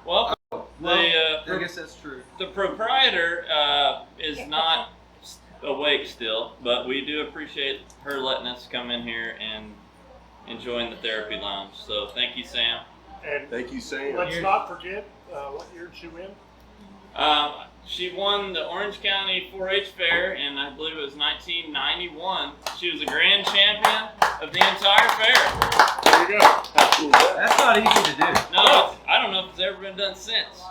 Well, I guess that's true. the proprietor is not awake still, but we do appreciate her letting us come in here and enjoying the therapy lounge. So thank you, Sam. And Thank you, Sam. let's not forget what year did she win? She won the Orange County 4-H Fair, and I believe it was 1991. She was a grand champion of the entire fair. There you go. How cool is that? That's not easy to do. No, I don't know if it's ever been done since.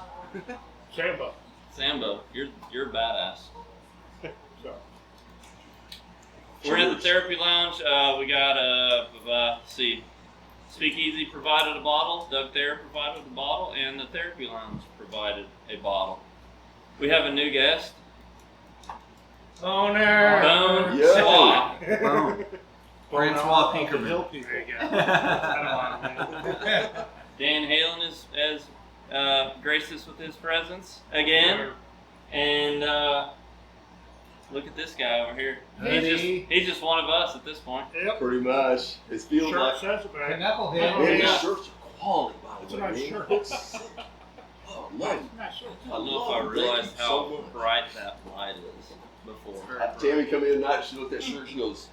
Sambo. Sambo, you're a badass. So, We're in the therapy lounge. We got let's see, Speakeasy provided a bottle, Doug Thayer provided a bottle, and the therapy lounge provided a bottle. We have a new guest, Boner. Bone Yeah. Swap. Boom. Francois Pinkerman. Hill people. There you go. Dan Halen has graced us with his presence again, and look at this guy over here. He's just one of us at this point. Yep. Pretty much. It feels Shirt like. says it, man. Knucklehead. Man, Yeah. these shirts are quality, by It's the a way. nice man. shirt. Oh, love it. Nice shirt. I don't know if I realized how bright that light is before. Tammy come in tonight, she looked at that shirt, she goes,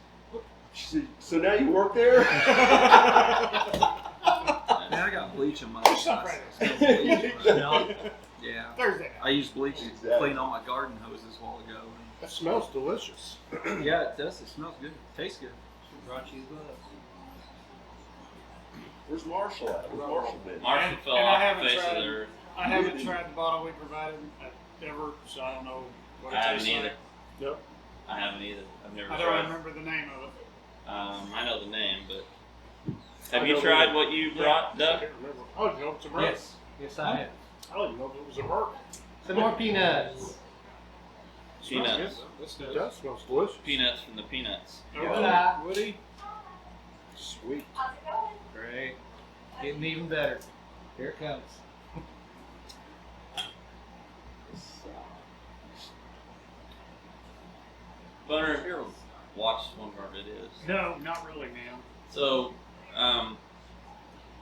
she said, so now you work there? Man, I got bleach in my Just some Yeah. Thursday. I used bleach to Exactly. clean all my garden hoses a while ago. That smells delicious. Yeah, it does. It smells good. Tastes good. Brought you gloves. Where's Marshall at? Where's Marshall been? Marshall fell And I off the haven't face of tried- the earth. I haven't tried the bottle we provided ever, so I don't know what it I haven't tastes either. like. Yep. I haven't either. I've never I tried. don't remember the name of it. I know the name, but I have you know tried the- what you Yeah, brought, I Doug? can't remember. I don't know if it's a Merc. Yes. Yes, I have. I don't even know if it was a Merc. Some more peanuts. Smells Peanuts. good. It does. Smells delicious. Peanuts from the Peanuts. Yeah. Woody. Sweet. Great. Getting even better. Here it comes. Bunner, have you ever watched one of our videos? No, not really, man. So,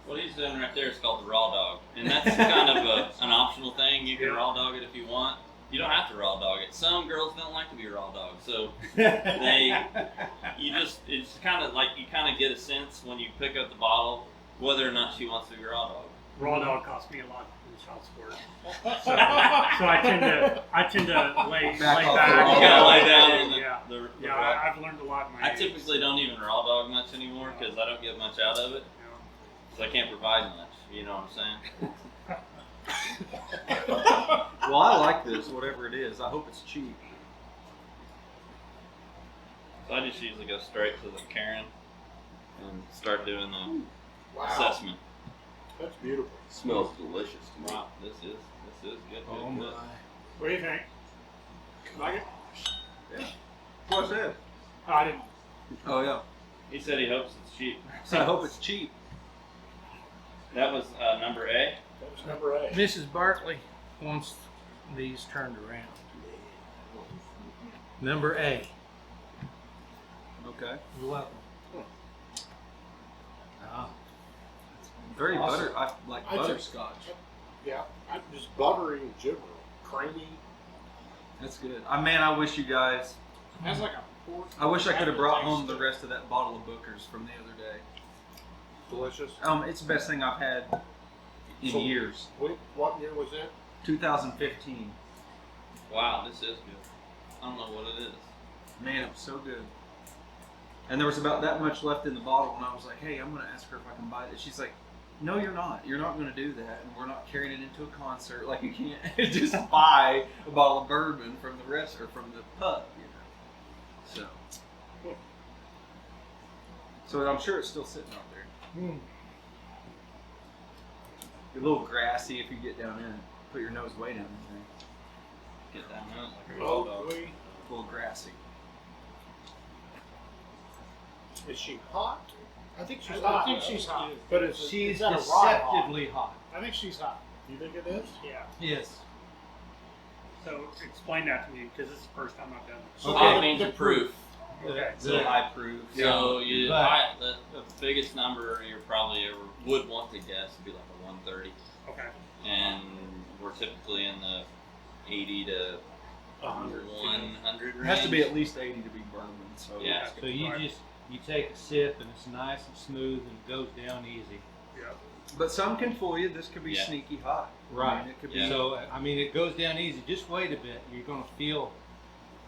what he's doing right there is called the raw dog, and that's kind of an optional thing. You can Yeah. raw dog it if you want. You don't have to raw dog it. Some girls don't like to be raw dog, so it's kind of like you kind of get a sense when you pick up the bottle whether or not she wants to be raw dog. Raw dog costs me a lot in child support. So I tend to lay Back off back. the raw You gotta lay dog. down in Yeah. the Yeah, raw. I've learned a lot in my I typically don't even raw dog much anymore because I don't get much out of it, so I can't provide much. You know what I'm saying? Well, I like this, whatever it is. I hope it's cheap. So I just usually go straight to the Karen and start doing the Wow. assessment. That's beautiful. Smells delicious to me. Wow, this is good. Good, Oh good. What do you think? Like it? What's that? I didn't. Oh yeah. He said he hopes it's cheap. So I hope it's cheap. That was number A. That was number 8. Mrs. Bartley wants these turned around. Number A. Okay. You're welcome. Ah. Very Awesome. butter. I like I just- butterscotch. Yeah, I'm just buttery in general. Creamy. That's good. I wish you guys. Has like a pork. I wish I could have brought home the rest of that bottle of Booker's from the other day. Delicious. It's the best thing I've had in So- years. What year was it? 2015. Wow, this is good. I don't know what it is. Man, it was so good. And there was about that much left in the bottle, and I was like, "Hey, I'm going to ask her if I can buy it." She's like, "No, you're not. You're not going to do that, and we're not carrying it into a concert. Like you can't just buy a bottle of bourbon from the rest or from the pub, you know." So I'm sure it's still sitting out there. A little grassy if you get down in it. Put your nose way down in there. Get that nose like a raw Oh, dog. boy. A little grassy. Is she hot? I think she's I hot. think she's hot. But She's is that a rye hot? deceptively hot. I think she's hot. You think it is? Yeah. Yes. So explain that to me because this is the first time I've done it. So Hot the- means the the proof. Okay. It's a high proof. So you But- the biggest number you probably ever would want to guess would be like a 130, Okay. and typically in the 80 to 100 It range. has to be at least 80 to be bourbon. So Yeah. So you take a sip and it's nice and smooth and it goes down easy. Yeah. But some can fool you. This could be Yeah. sneaky hot. Right. I mean, it could Yeah. be. So I mean, it goes down easy. Just wait a bit. You're gonna feel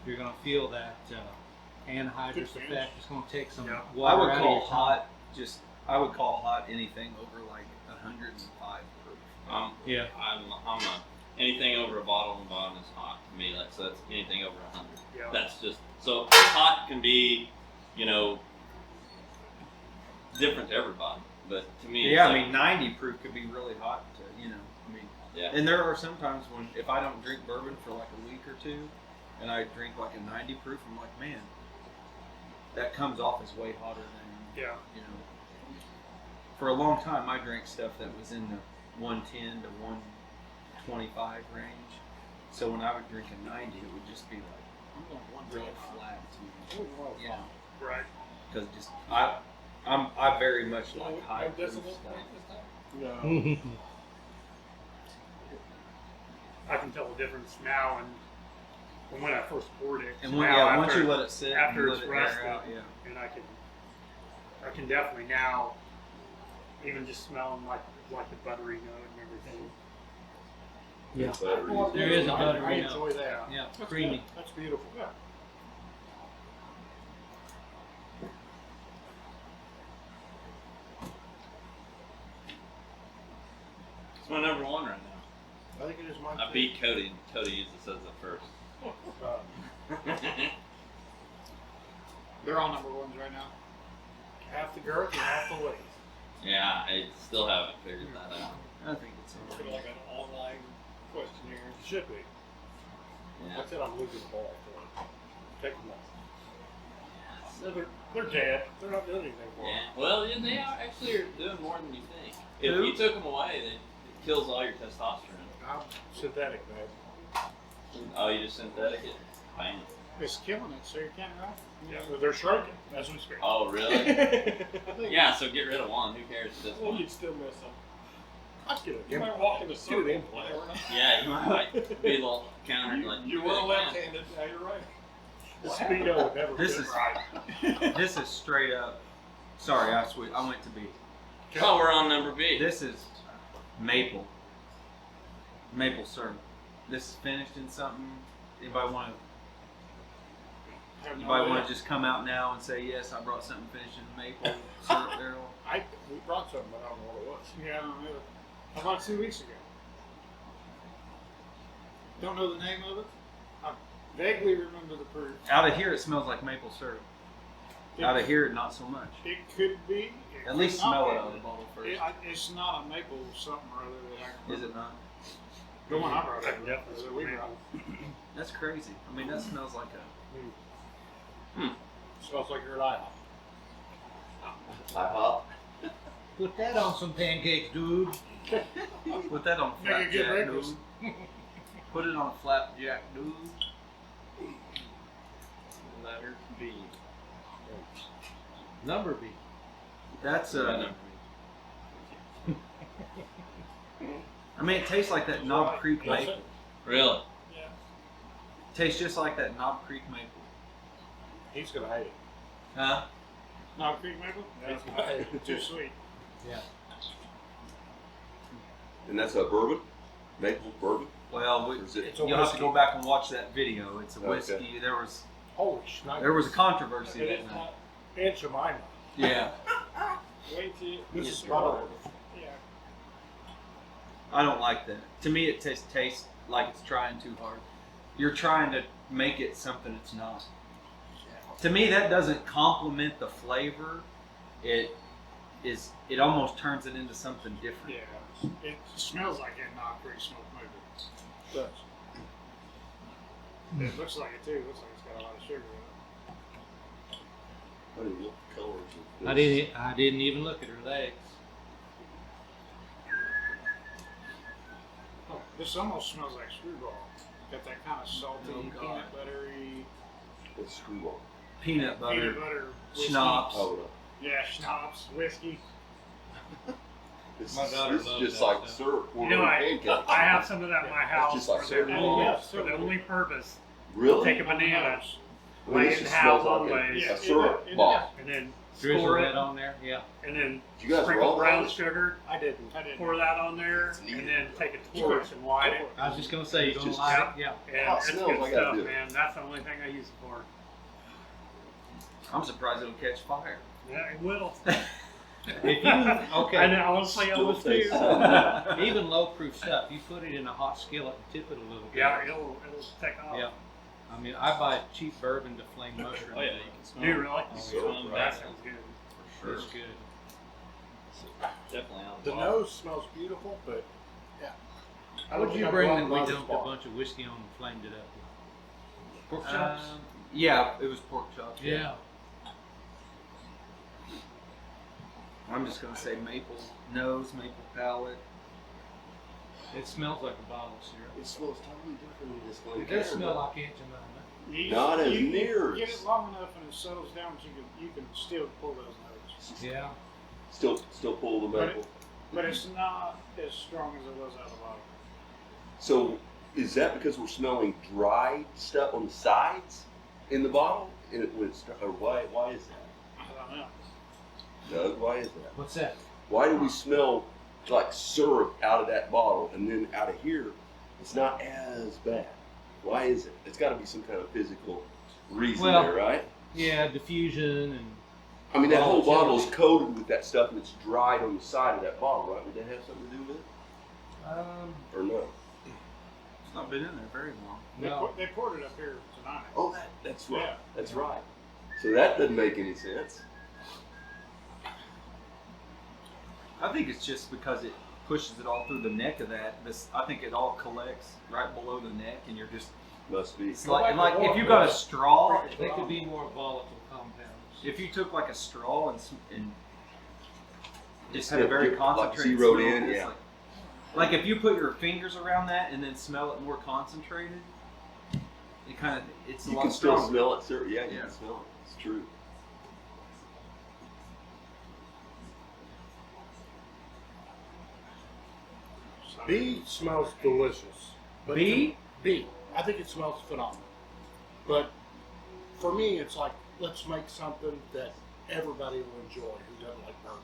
that anhydrous Good finish. effect. It's gonna take some Yeah. I water would out of call your tongue. hot I would call hot anything over like 105 proof. Yeah. Anything over a bottle and bottom is hot to me. So that's anything over 100. Yeah. That's just so hot can be, different to everybody. But to me, it's Yeah, I like- mean 90 proof could be really hot. yeah. And there are some times when if I don't drink bourbon for like a week or two, and I drink like a 90 proof, I'm like, man, that comes off as way hotter than Yeah. For a long time, I drank stuff that was in the 110 to 125 range. So when I would drink a 90, it would just be like real flat to me. Yeah, Right. because I very much like high proof stuff. No. I can tell the difference now and from when I first poured it. And now once after- you let it sit, after and it's let it air rested. out, yeah. and I can definitely now even just smelling like the buttery note and everything. Yeah. There is a I buttery note. enjoy that. Yeah, creamy. That's beautiful. Yeah. It's my number one right now. I think it is mine. I beat Cody, and Cody usually says it first. They're all number ones right now. Half the girth and half the weight. Yeah, I still haven't figured that out. I think it's Sort of like an online questionnaire. It should be. Yeah. I said I'm losing the ball for it. Take them off. So they're dead. They're not doing anything for Yeah. them. Well, they are actually doing more than you think. If Who? you took them away, it kills all your testosterone. I'm synthetic, man. Oh, you just synthetic it? Bam. It's killing it, so you can't ride. Yeah, but they're shrinking as we speak. Oh, really? I think Yeah, so get rid of one. Who cares at this well, point? you'd still miss them. I'd get it. You might walk in the circle. Get it in. Yeah, you might be a little counter. Like, You were left-handed, now you're right. The speedo would never This fit is- right. This is straight up. Sorry, I went to B. Oh, we're on number B. This is maple syrup. This is finished in something. Anybody want to just come out now and say yes? I brought something finished in maple syrup barrel. We brought something, but I don't know what it was. Yeah, I don't know. About 2 weeks ago. Don't know the name of it. I vaguely remember the proof. Out of here, it smells like maple syrup. Out of here, not so much. It could be. It At least could not smell it be. out of the bottle first. It's not a maple something or other that I can Is it not? The one I brought I up. can definitely that we smell brought. That's crazy. I mean, that smells like a. Smells like your IHOP. IHOP. Put that on some pancakes, dude. Put that on Make a good flapjack, breakfast. dude. Put it on flapjack, dude. Letter B. Number B. That's Number B. I mean, it tastes like that Knob Creek That's maple. it. Really? Yeah. Tastes just like that Knob Creek maple. He's gonna hate it. Huh? Knob Creek maple? He's gonna hate it. Too sweet. Yeah. And that's a bourbon? Maple bourbon? Well, Or is it? It's a you'll have to whiskey. go back and watch that video. It's a Okay. whiskey. There was Holy shnikes. a controversy And that it's night. not. And Jemima. Yeah, Wait till you. This Yes, is butter. Yeah. I don't like that. To me, it tastes like it's trying too hard. You're trying to make it something it's not. To me, that doesn't complement the flavor. It almost turns it into something different. Yeah. It smells like that Knob Creek smoked maple. It does. It looks like it too. It looks like it's got a lot of sugar in it. I don't know what the colors of I this. didn't even look at her legs. Oh, this almost smells like screwball. Got that kind of salty, Oh, God. peanut buttery, What's screwball? Peanut butter, peanut butter, whiskey. schnapps. Oh, no. Yeah, schnapps, whiskey. This, My daughter this is loves just that like stuff. syrup You poured know, on I pancakes. have some of that in my house just like for syrup. the Oh, only, yeah, for the syrup. only purpose. Really? Take a banana, I mean, lay this it in just half smells long like ways. a syrup it ball. and then Drizzle score that it, on there. Yeah. and then You guys sprinkle roll brown on it? sugar, I didn't. pour that on there, It's neat. and then take a torch and light it. I was just gonna say, you're gonna Just- like it. Yeah. And How it it's smells, good I gotta stuff, do it. man. That's the only thing I use it for. I'm surprised it'll catch fire. Yeah, it will. If you okay, And honestly, I Still was too. tastes so even low proof stuff, you put it in a hot skillet and tip it a little bit. Yeah, it'll take off. Yeah. I mean, I buy cheap bourbon to flame mushroom. Oh yeah, you can smell Do you it. really? Oh, Smell it. That sounds good. For It's sure. good. Definitely out of The the bottle. nose smells beautiful, but yeah. I What don't would you think bring I'd that we want dumped a Mother's bunch of whiskey on and flamed it up with? Pork chops? Yeah, it was pork chops. Yeah. I'm just gonna say maple nose, maple palate. It smells like a bottle of syrup. It smells totally different than this It Glen does Cairn, smell but like Aunt Jemima. You- Not as you near Get as- it long enough and it settles down, so you can still pull those notes. Yeah. still pull the But maple. But it's not as strong as it was out of the bottle. So is that because we're smelling dried stuff on the sides in the bottle? And it was, or why is that? I don't know. Doug, why is that? What's that? Why do we smell like syrup out of that bottle and then out of here it's not as bad? Why is it? It's got to be some kind of physical reason Well- there, right? Yeah, diffusion and I mean, that whole bottle is volatility. coated with that stuff and it's dried on the side of that bottle, right? Would that have something to do with it? Or no? It's not been in there very long. no. They poured it up here tonight. Oh, that's right. Yeah. That's right. So that doesn't make any sense. I think it's just because it pushes it all through the neck of that. I think it all collects right below the neck, and you're just. Must be. It's like if you got a straw. They could be more volatile compounds. If you took like a straw and just Just had a very like concentrated zeroed smell, in, it's yeah. like if you put your fingers around that and then smell it more concentrated, it's a You lot can still stronger. smell it, sir. Yeah, you Yeah. can smell it. It's true. B smells delicious. But B? B. I think it smells phenomenal. But for me, it's like, let's make something that everybody will enjoy who doesn't like bourbon.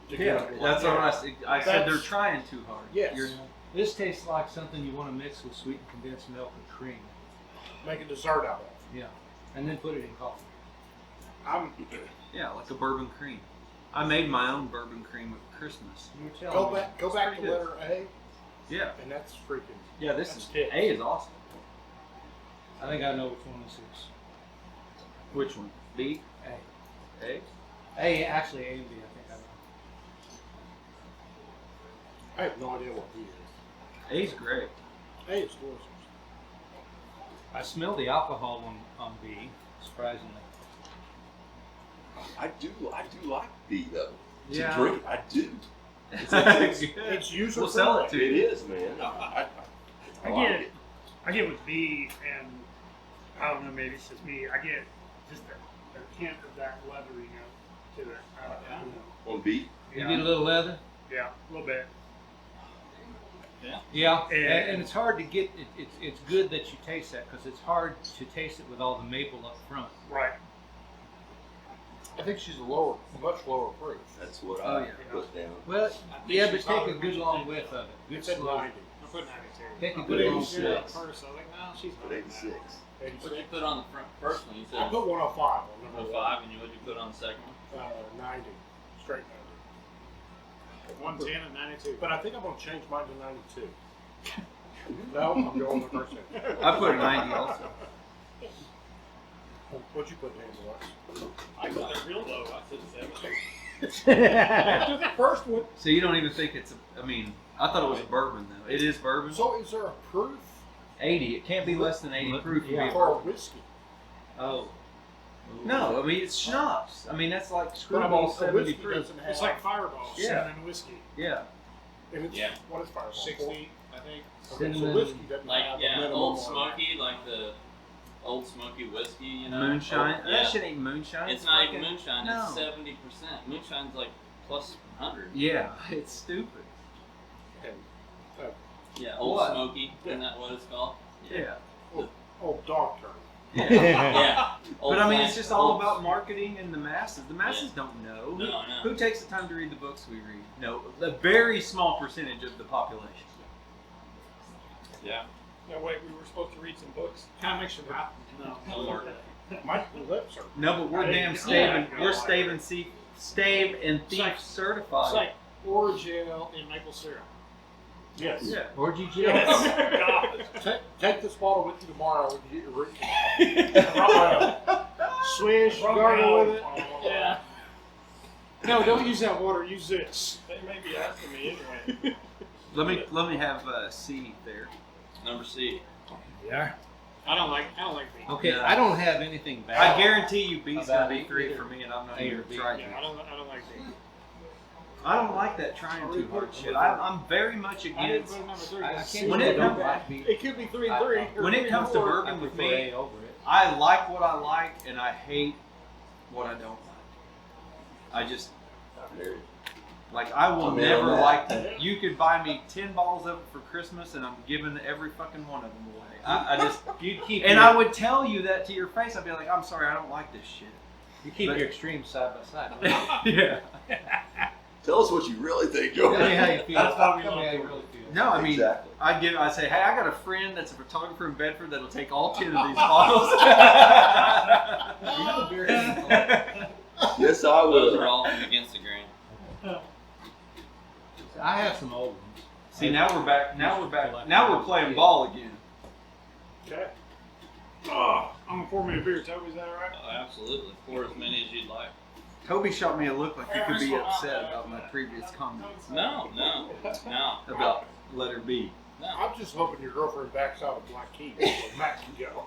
Yeah, that's what I said. They're That's- trying too hard. Yes. This tastes like something you want to mix with sweetened condensed milk and cream. Make a dessert out of it. Yeah. And then put it in coffee. Yeah, like a bourbon cream. I made my own bourbon cream at Christmas. You were telling me. Go It's back to pretty good. letter A, Yeah. and that's freaking. Yeah, this That's is it. A is awesome. I think I know which one this is. Which one? B? A. A? A, actually A and B, I think I know. I have no idea what B is. A's great. A is delicious. I smell the alcohol on B, surprisingly. I do like B though. Yeah. To drink, I do. It's user We'll sell it friendly. to It you. is, man. I I like get it. I get with B, and I don't know, maybe it's just me. I get just a hint of that leathery note to it. I don't know. On B. You get a little leather? Yeah, a little bit. Yeah. And- And it's hard to get, it's good that you taste that because it's hard to taste it with all the maple up front. Right. I think she's much lower proof. That's what Oh, I yeah. put down. Well, yeah, but she's take not a good long whiff of it. Good It's at slow. 90. I put 92. Take a Put good long 86. whiff. At first, I was like, no, she's Put not. 86. What'd you put on the front first one? You I said put 105 on number 105, and what'd you put on the second one? 90. Straight 90. 110 and 92. But I think I'm going to change mine to 92. No, I'm going with the first one. I put 90 also. What'd you put, Angela? I got it real low. I said 70. After the first one. So you don't even think it's I thought it was a bourbon though. It is bourbon. So is there a proof 80. It can't be less than 80 proof to be a for a bourbon. whiskey? Oh. No, it's schnapps. That's like But screwball a 70 whiskey proof. doesn't have. It's like Fireball, Yeah. cinnamon whiskey. Yeah. And it's, Yeah. What is Fireball? 60, I think. Okay, so Cinnamon. whiskey doesn't Like, have a yeah, minimum Old on it. Smoky, like the Old Smoky whiskey, you know. Moonshine. Oh, yeah. That shit ain't moonshine. It's not even fucking- moonshine. No. It's 70%. Moonshine's like plus 100. Yeah, it's stupid. Yeah, Old What? Smoky. Isn't that what it's called? Yeah. Oh, dog turd. Yeah. But I mean, it's just all Old- about marketing and the masses. The masses don't know. No, no. Who takes the time to read the books we read? No, a very small percentage of the population. Yeah. No, wait, we were supposed to read some books. Kind of makes you happy. No. Homework. My lips are. No, but we're damn stave and thief It's certified. like Orgeat in maple syrup. Yes. Yeah. Orgy Jill. God. Take this bottle with you tomorrow when you get your root canal. Swish, gargle with it. Yeah. No, don't use that water. Use this. They may be asking me anyway. Let me have C there. Number C. Yeah. I don't like beef. Okay, Yeah. I don't have anything bad. I guarantee you B's About gonna be 3 either for me, and I'm not A even or B. trying. Yeah, I don't like beef. I don't like that trying too hard shit. I'm very much I didn't against. put it number 3. I That's can't C. When say it I don't comes- like beef. It could be 3 and 3. or When 3 it and comes to 4. I bourbon with prefer me, A over it. I like what I like, and I hate what I don't like. I just like I will I'm in never on that. like that. You could buy me 10 bottles of it for Christmas, and I'm giving every fucking one of them away. I just You keep and your, I would tell you that to your face. I'd be like, I'm sorry, I don't like this shit. you keep but- your extremes side by side. Yeah. Tell us what you really think, Tell Joe. me how you feel. That's why we Tell me love how you it. really feel. No, I mean, Exactly. I say, hey, I got a friend that's a photographer in Bedford that'll take all 10 of these bottles. You know beer is- Yes, I Those are will. all from against the grain. I have some old ones. See, now we're back. Now we're playing ball again. Okay. Oh, I'm gonna pour me a beer, Toby. Is that all right? Oh, absolutely. Pour as many as you'd like. Toby shot me a look like he could be upset about my previous comments No. about letter B. I'm just hoping your girlfriend backs out of Black Keys so Matt can go.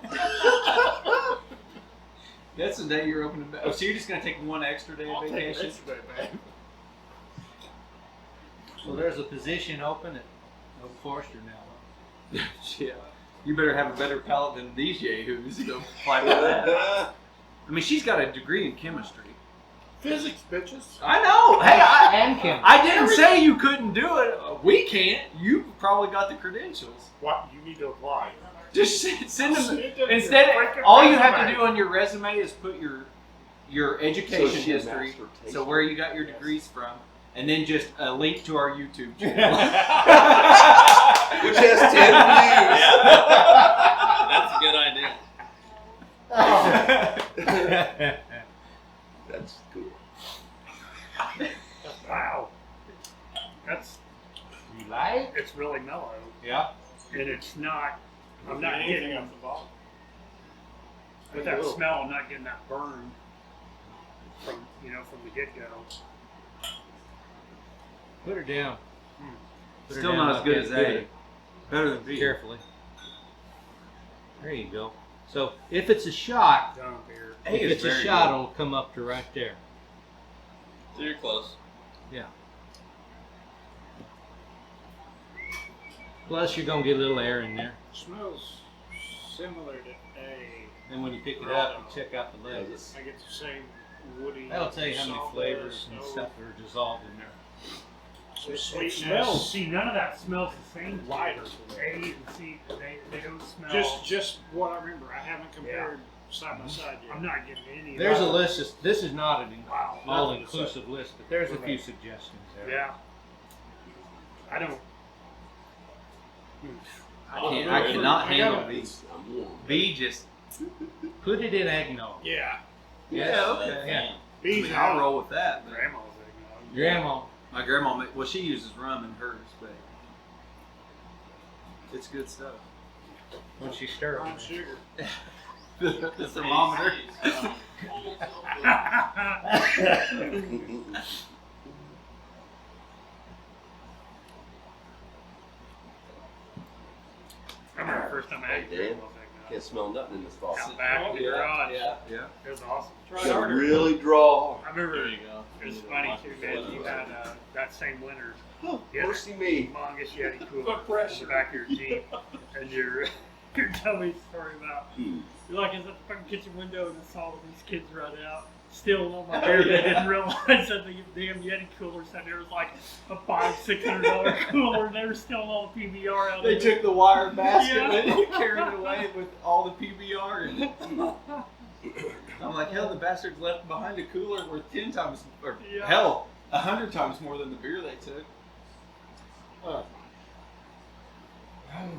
That's the day you're opening. Oh, so you're just gonna take one extra day of I'll take it vacation? yesterday, man. So there's a position open at Oak Forester now. Shit. You better have a better palate than these yahoos to go apply for that. I mean, she's got a degree in chemistry. Physics, bitches. I know. Hey, And Kim. I didn't say you couldn't do it. We can't. You probably got the credentials. What? You need to apply. Just send them. Send them your Instead, freaking all you have to resume. do on your resume is put your education So she a history, master taster. so where you got your degrees from, and then just a link to our YouTube channel. Which has 10 views. That's a good idea. That's cool. Wow. That's You like? it's really mellow, Yeah. and it's not. I'm not Anything getting off the bottle. with that smell. I'm not getting that burn from from the get go. Put her down. Put her Still down not as good like as that. A. Better than B. Carefully. There you go. So if it's a shot, Dumb beer. A if is it's a very shot, good. it'll come up to right there. So you're close. Plus, you're gonna get a little air in there. Smells similar to A. And when you pick it up, you check out the legs. I get the same woody. That'll tell you how many softness, flavors and no- stuff are dissolved in there. It smells- smells. See, none of that smells the same. Lighter. A and C, they don't smell. Just what I remember. I haven't compared side by side yet. I'm not getting any. of There's a that. list. This is not an Wow. all-inclusive list, but there's a few suggestions there. Yeah. I don't. I cannot handle B. I'm warm. B just. Put it in eggnog. Yeah. Yeah, okay. Yeah. I Bees mean, I'll roll with that. but Grandma's eggnog. Grandma. My grandma, well, she uses rum in hers, but it's good stuff. When she stir Brown it. sugar. The thermometer. I remember the first time I had Hey, Dan. grandma's eggnog. Can't smell nothing in this bottle. Out back in the garage. Yeah. It was awesome. It's gonna really draw. I remember There you go. it was funny too, man. You had that same winter. Oh, Yeah. mercy me. Humongous Yeti cooler Put pressure. in the back of your Jeep, and you're telling me a story about Hmm. you're like in the fucking kitchen window and I saw these kids run out, still on my beer. They didn't realize that the damn Yeti cooler sat there was like a $500-$600 cooler. And they were stealing all the PBR out They of it. took the wire basket Yeah. and carried it away with all the PBR. And I'm like, hell, the bastards left behind a cooler worth 10 times, or Yeah. hell, 100 times more than the beer they took.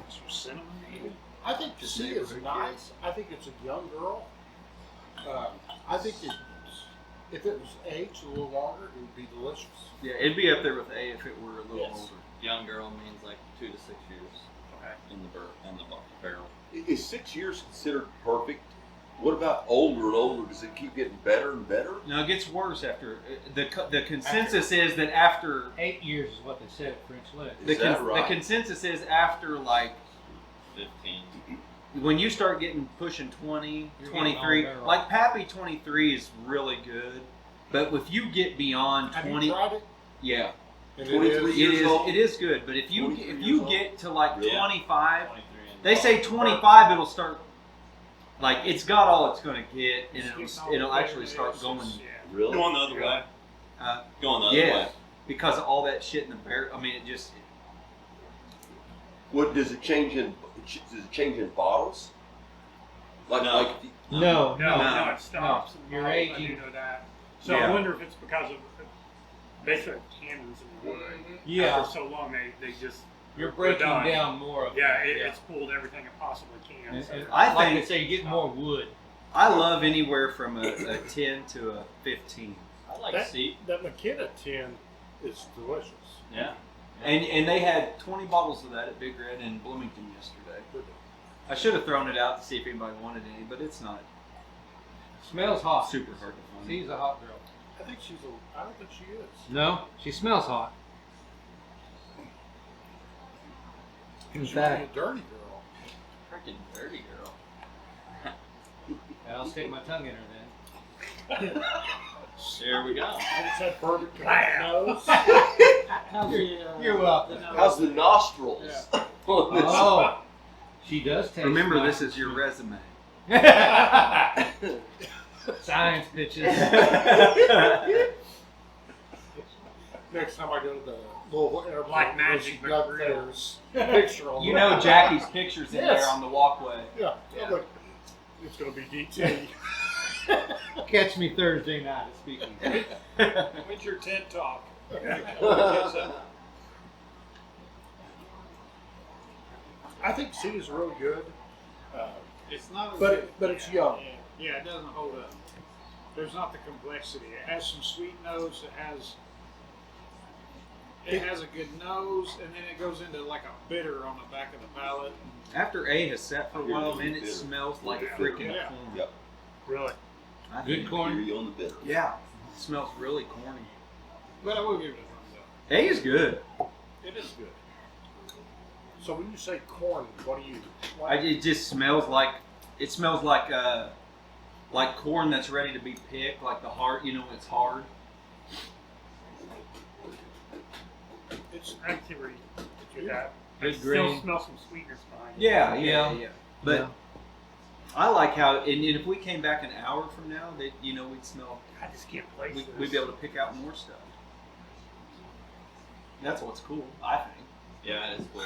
Some cinnamon maybe. I think C is nice. I think it's a young girl. I think if it was aged a little longer, it would be delicious. Yeah, it'd be up there with A if it were a little Yes. older. Young girl means like 2 to 6 years Okay. in the barrel. Is 6 years considered perfect? What about older and older? Does it keep getting better and better? No, it gets worse after. The consensus is that after 8 years is what they said at French Lick. Is that right? the consensus is after like 15. when you start getting pushing 20, You're 23, getting all like Pappy 23 is really good, but if you get beyond Have 20, you tried it? yeah, And 23 it years is old? it is good. But if you 23 if years you old? get to like Yeah. 25, 23 and they say 25 it'll start like it's got all it's going to get, and it'll actually start going. Really? Going the other way. Going the other Yeah, way. because of all that shit in the barrel. I mean, it just What does it change in? Does it change in bottles? Like No. like No, No. it stops. No. You're I do aging. know that. So Yeah. I wonder if it's because of basically tannins in the wood. Yeah. After so long, they just You're they're breaking done. down more of Yeah, it. it's pulled everything it possibly can. And, so- and I like think- I say, you get more wood. I love anywhere from a 10 to a 15. I like That- seat. That McKenna tin is delicious. Yeah. And they had 20 bottles of that at Big Red in Bloomington yesterday. I should have thrown it out to see if anybody wanted any, but it's not Smells hot. super hard to find. She's a hot girl. I think I don't think she is. No, she smells hot. In She's really a fact, dirty girl. Freaking dirty girl. I'll stick my tongue in her then. There we go. I just had bourbon to my Bam. nose. How's the, You're welcome. how's the nostrils? on this? Oh, she does taste. Remember, nice. this is your resume. Science bitches. Next time I go to the Louisville airport, Like magic, but Doug real. Thayer's picture on You the- know Jackie's picture's in Yes. there on the walkway. Yeah. Yeah. I'm like, it's going to be DT. Catch me Thursday night at Speaking. When's your tent talk? I think C is really good, It's not. but it's young. Yeah, it doesn't hold up. There's not the complexity. It has some sweet notes. It has a good nose, and then it goes into like a bitter on the back of the palate. After A has sat for a while, man, it Bitter. smells like Yeah. freaking Yeah. corn. Yep. really? I Good think- corn. You're on the bitter. Yeah, it smells really corny. But I will give it a thumbs up. A is good. It is good. So when you say corn, what do you? It just smells like like corn that's ready to be picked, like the hard. You know, it's hard. It's I can see where you get that. Good I grain. still smell some sweetness behind it. Yeah. But Yeah. I like how, and if we came back an hour from now, that we'd smell. I just can't place this. We'd be able to pick out more stuff. That's what's cool, I think. Yeah, it is cool.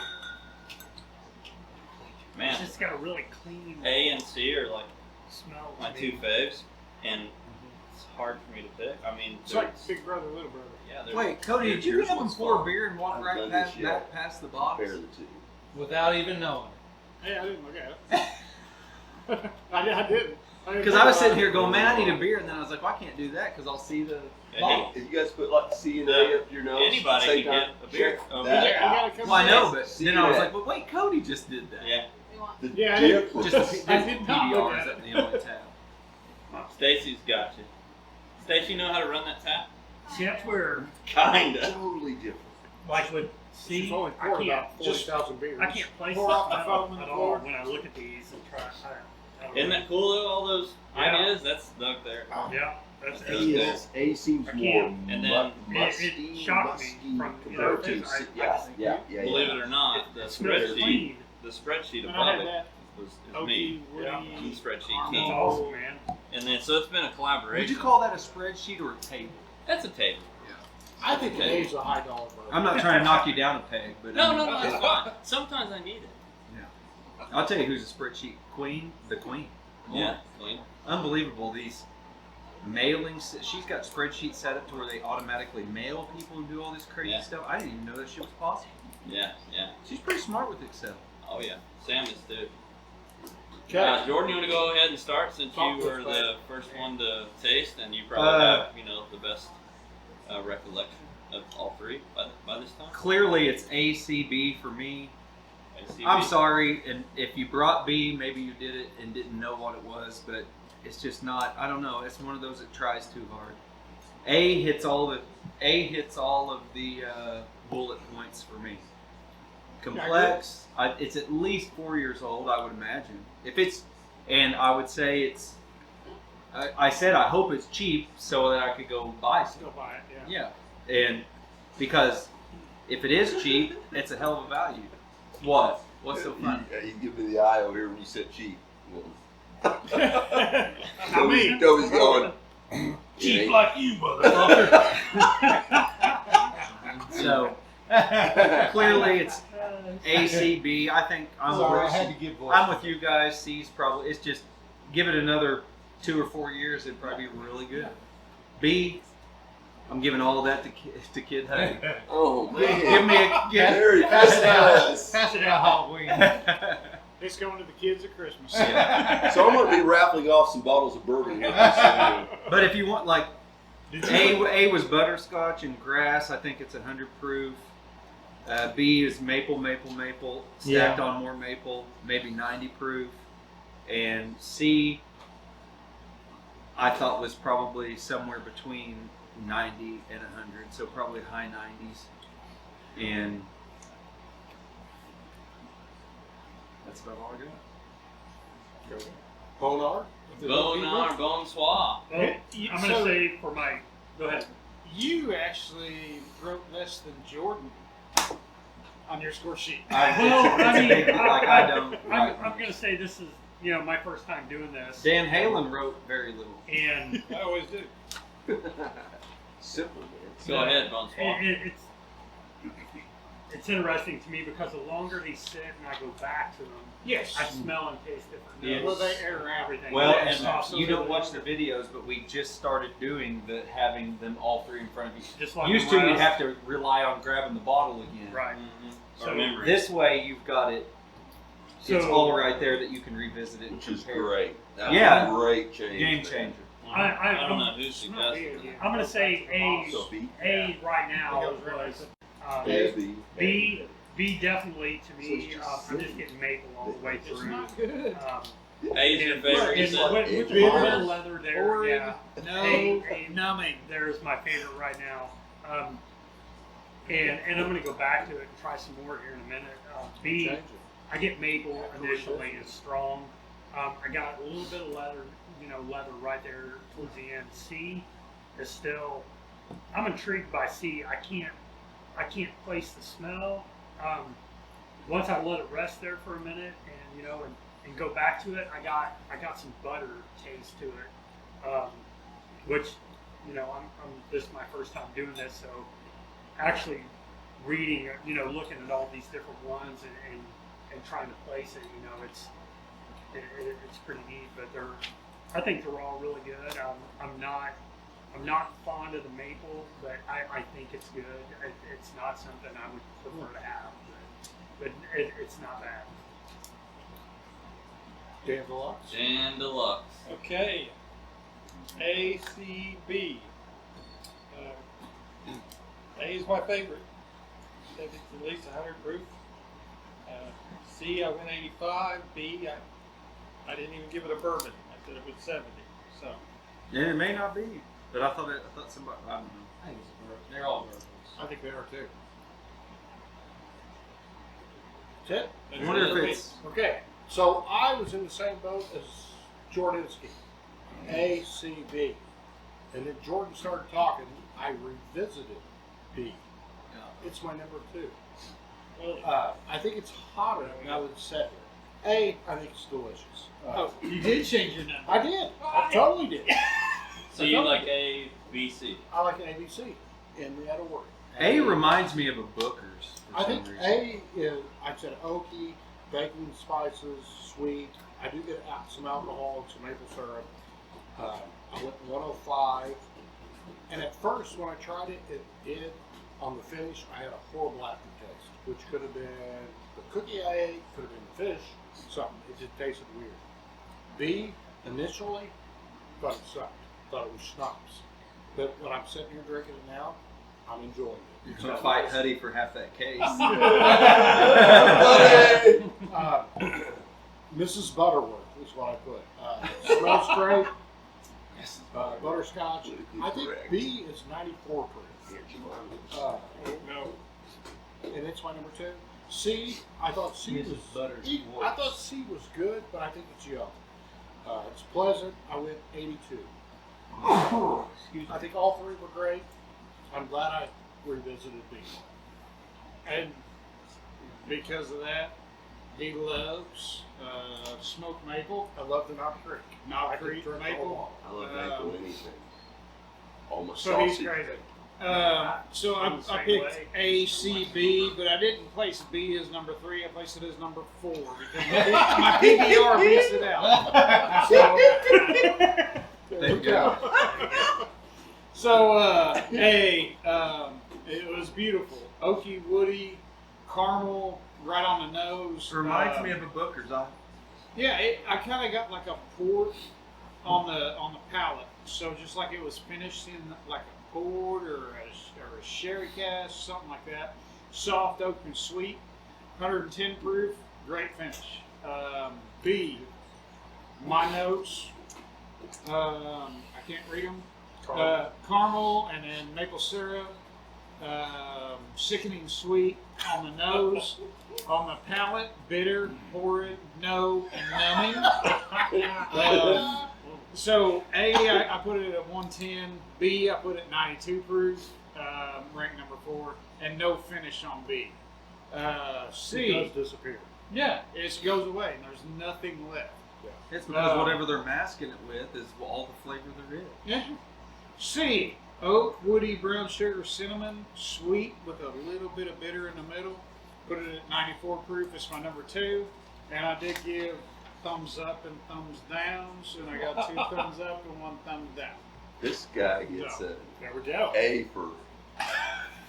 It's Man, just got a really clean A and C are like smell. my two faves, and it's hard for me to pick. I mean, It's like there's- big brother, little brother. yeah, there's, Wait, Cody, did you Here's get up and what's pour a fun. beer and walk I've right done past this yet. past the box? Compare the two. Without even knowing. Hey, I didn't look at it. I didn't. Because I was sitting here going, man, I need a beer, and then I was like, well, I can't do that because I'll see the Hey, bottle. If you guys put like C and A up your nose, Anybody same can time, get a beer. check Oh, that You out. gotta come Well, I know, in. but See then I was that. like, well, wait, Cody just did that. yeah. The Yeah, I didn't- difference- Just the, I did not look PBRs at up the only tab. Stacy's got you. Stacy, know how to run that tap? See, that's where, Kinda. totally different. like with She's C, only I poured can't about 40,000 beers. I can't place Pour out the that foam on at the all floor. when I look at these and try. I don't Isn't know. that cool though? All those Yeah. ideas. That's Doug there. Yeah, that's A seems I more can't. And then- musty, It shocked me musky from, compared to I yeah, just- yeah. Believe it or not, the it smells spreadsheet, clean. the spreadsheet And I above had it that is oaky, me. woody. I'm spreadsheet That's king. awesome, man. And then so it's been a collaboration. Would you call that a spreadsheet or a table? That's a table. I think Okay. A is a high dollar bourbon. I'm not trying to knock you down a peg, but No, I mean, no, it's fine. Sometimes I need it. I'll tell you who's a spreadsheet queen. The queen. Yeah, clean. Unbelievable. These mailings. She's got spreadsheets set up to where they automatically mail people and do all this crazy Yeah. stuff. I didn't even know that shit was possible. Yeah, yeah. She's pretty smart with Excel. Oh yeah. Sam is too. Okay. Jordan, you want to go ahead and start since Talk you to were us, the first one to taste, and you probably have the best recollection of all three by this time. Clearly, it's A, C, B for me. ACB. I'm sorry, and if you brought B, maybe you did it and didn't know what it was, but it's just not. I don't know. It's one of those that tries too hard. A hits all of the bullet points for me. Complex. It's at least 4 years old, I would imagine. And I would say it's. I said I hope it's cheap so that I could go buy some. Go buy it. Yeah. Yeah, and because if it is cheap, it's a hell of a value. What? What's so funny? You give me the eye over here when you said cheap. Not me. Toby's going. Cheap like you, motherfucker. So clearly it's ACB. I think Sorry, I had to give voice. I'm with you guys. C's probably. It's just give it another 2 or 4 years. It'd probably be really good. B. I'm giving all of that to Kid Huddy. Oh man. Give me a Very Pass it out. fast. Pass it out Halloween. It's going to the kids at Christmas. Yeah. So I'm going to be raffling off some bottles of bourbon here. But if you want like A was butterscotch and grass. I think it's 100 proof. B is maple stacked on more maple, maybe 90 proof. And C, I thought was probably somewhere between 90 and 100, so probably high 90s. And that's about all I got. Bonar? Bonsoir. Well, I'm gonna say for my. Go ahead. You actually wrote less than Jordan on your score sheet. I don't. I'm gonna say this is my first time doing this, Dan Halen wrote very little. and I always do. Simple, man. Go ahead, Bonsoir. it's interesting to me because the longer they sit and I go back to them, Yes. I smell and taste different Yes. notes. Well, they air out. Everything. Well, Yeah, and so you don't the watch the longer- videos, but we just started doing having them all three in front of you. Just like Used the to, you'd last- have to rely on grabbing the bottle again. Right. So remember, This way, you've got it. It's So- all right there that you can revisit it and Which is compare. great. That's Yeah. a great change. Game man. changer. I don't know who suggested it. I'm gonna say So B. A right now was B. B definitely to me. So it's just I'm just getting maple all the way It's through. not good. A's your favorite. You And said? with It's the bitter. little leather there, Boring. yeah. No. A, Numbing. there's my favorite right now. And I'm gonna go back to it and try some more here in a minute. B, Change it. I get maple initially is strong. I got a little bit of leather, leather right there towards the end. C is still. I'm intrigued by C. I can't place the smell. Once I let it rest there for a minute, and go back to it, I got some butter taste to it, which this is my first time doing this, so actually reading, looking at all these different ones and trying to place it, it's pretty neat. But I think they're all really good. I'm not fond of the maple, but I think it's good. It's not something I would prefer to have, but it's not bad. Dan Deluxe? Dan Deluxe. Okay. ACB. A is my favorite. I think it's at least 100 proof. C, I went 85. B, I didn't even give it a bourbon. I said it was 70. So And it may not be, but I thought somebody. I don't know. I think it's a bourbon. They're all bourbons. I think they are too. That's it? I wonder if it's. Okay, so I was in the same boat as Jordansky, A, C, B. And then Jordan started talking, I revisited B. It's my number 2. well, I think it's hotter now than 7. A, I think it's delicious. Oh, you did change your number. I did. I totally did. So you like A, B, C? I like an ABC in the other word. A reminds me of a Booker's. For I some think reason. A is, I said oaky, baking spices, sweet. I do get some alcohol and some maple syrup. I went 105. And at first, when I tried it, it did, on the finish, I had a horrible aftertaste, which could have been the cookie I ate, could have been the fish, something. It just tasted weird. B, initially, thought it sucked. Thought it was schnapps. But when I'm sitting here drinking it now, I'm enjoying it. You're gonna fight Huddy for half that case. Mrs. Butterworth is what I put. Smells great. Butterscotch. I think B is 94 proof. No. And it's my number 2. C, I thought C Mrs. was Butter's I thought C was good, but I think it's young. It's pleasant. I went 82. I think all 3 were great. I'm glad I revisited B. And because of that, he loves smoked maple, I love the Knob Creek. Knob I could Creek drink the whole maple. bottle. I love maple anything. Almost So he's saucy. crazy. So I'm I the same picked way. A, C, B, but I didn't place B as number 3. I placed it as number 4 because my PBR beats it out. There you go. So A, it was beautiful, oaky, woody, caramel, right on the nose. Reminds me of a Booker's. Yeah, I kind of got like a port on the palate. So just like it was finished in like a port or a sherry cask, something like that. Soft, oak, and sweet. 110 proof, great finish. B, my notes. I can't read them. Caramel and then maple syrup. Sickening sweet on the nose. On the palate, bitter, horrid, no, and numbing. So A, I put it at 110. B, I put it at 92 proof, ranked number 4, and no finish on B. C, It does disappear. yeah, it goes away, and there's nothing left. It's because whatever they're masking it with is all the flavor there is. Yeah. C, oak, woody, brown sugar, cinnamon, sweet with a little bit of bitter in the middle. Put it at 94 proof. It's my number 2, and I did give thumbs up and thumbs downs, and I got 2 thumbs up and 1 thumbs down. This guy gets No. There we go. A for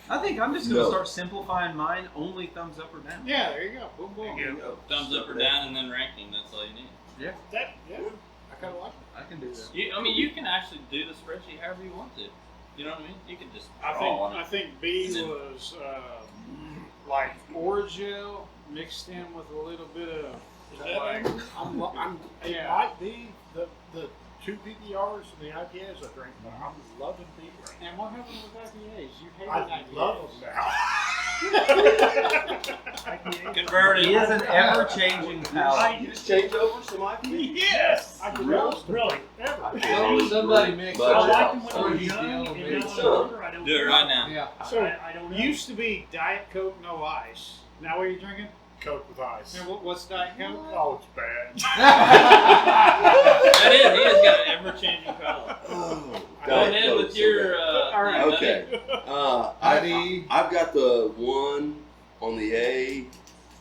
I think I'm just gonna No. start simplifying mine. Only thumbs up or down. Yeah, there you go. Boom, boom. There you go. Thumbs up or down, and then ranking. That's all you need. Yeah, That, yeah, I kind of like it. I can do that. You can actually do the spreadsheet however you want to. You know what I mean? You can just I draw on think it. I think B And then- was like Orajel mixed in with a little bit of like, It Yeah. might be the 2 PPRs and the IPAs I drink, but I'm loving B right and what happened with IPAs? You hated now. I IPAs. love them now. Converted. He is an ever-changing palate. You just change over some IPA. Yes. I can Really? roast them. Really? Ever. Somebody mix But- I it. like them when Or they're you young, deal and with now it. when they're older, I don't. Do it right now. Yeah. I don't know. Used to be Diet Coke, no ice. Now what are you drinking? Coke with ice. Now, what's Diet Coke? Oh, it's bad. That is. He has got an ever-changing palate. Oh, Go ahead with your. All right. Okay. I've got the 1 on the A,